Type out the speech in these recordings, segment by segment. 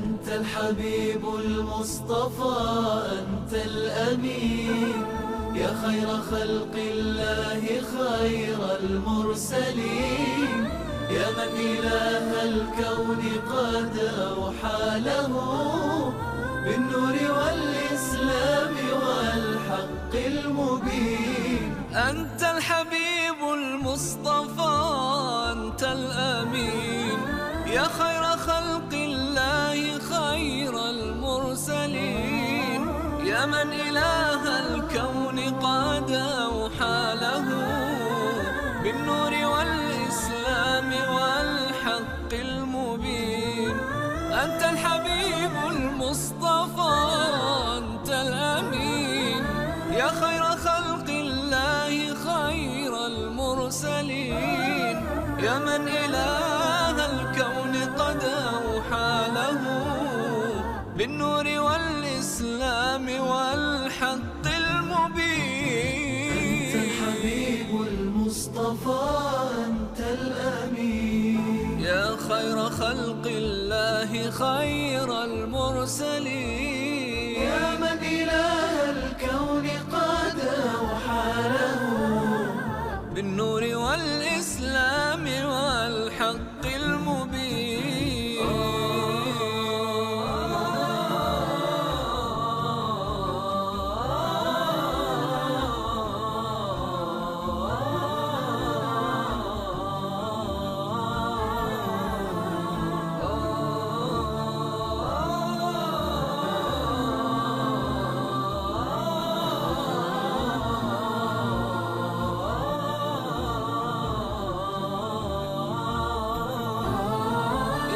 أنت الحبيب المصطفى، أنت الأمين، يا خير خلق الله خير المرسلين، يا من إله الكون قد أوحى له بالنور والإسلام والحق المبين. أنت الحبيب المصطفى، أنت الأمين، يا خير خلق الله خير المرسلين، يا من إله الكون قد أوحى له بالنور والإسلام والحق المبين. أنت الحبيب المصطفى، أنت الأمين، يا خير خلق الله خير المرسلين، يا من إله الكون قد أوحى له بالنور والإسلام والحق المبين. أنت الحبيب المصطفى، أنت الأمين، يا خير خلق الله خير المرسلين، يا من إله الكون قد أوحى له بالنور والإسلام والحق المبين.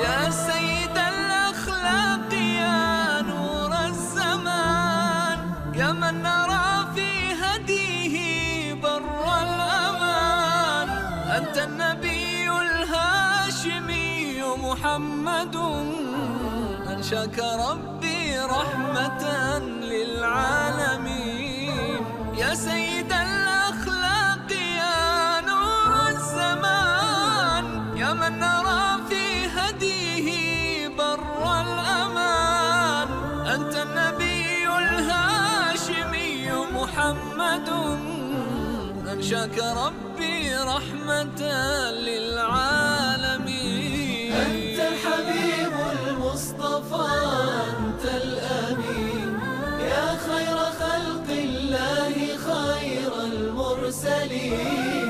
يا سيد الأخلاق، يا نور الزمان، يا من نرى في هديه بر الأمان. أنت النبي الهاشمي محمد، أنشاك ربي رحمة للعالمين. يا سيد الأخلاق، يا نور الزمان، يا من نرى في هديه بر الأمان. أنت النبي الهاشمي محمد، أنشاك ربي رحمة للعالمين. أنت الحبيب المصطفى، أنت الأمين، يا خير خلق الله خير المرسلين،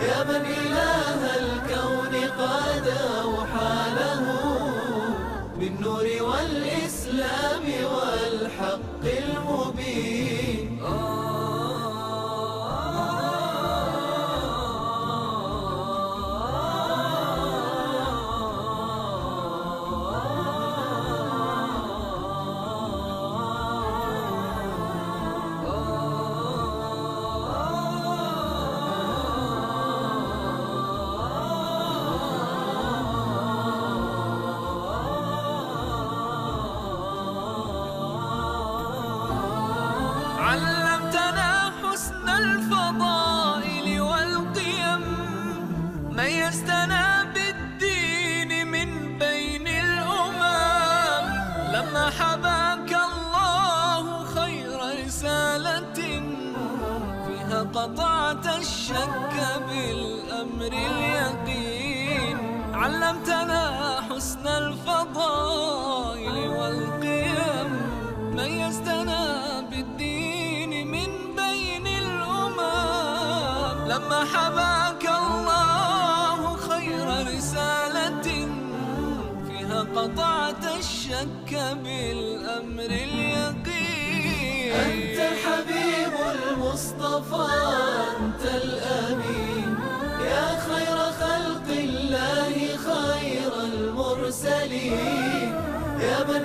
يا من إله الكون قد أوحى له بالنور والإسلام والحق المبين. علمتنا حسن الفضائل والقيم، ميزتنا بالدين من بين الأمم. لما حباك الله خير رسالة، فيها قطعت الشك بالأمر اليقين. علمتنا حسن الفضائل والقيم، ميزتنا بالدين من بين الأمم. لما حباك الله خير رسالة، فيها قطعت الشك بالأمر اليقين. أنت الحبيب المصطفى، أنت الأمين، يا خير خلق الله خير المرسلين، يا من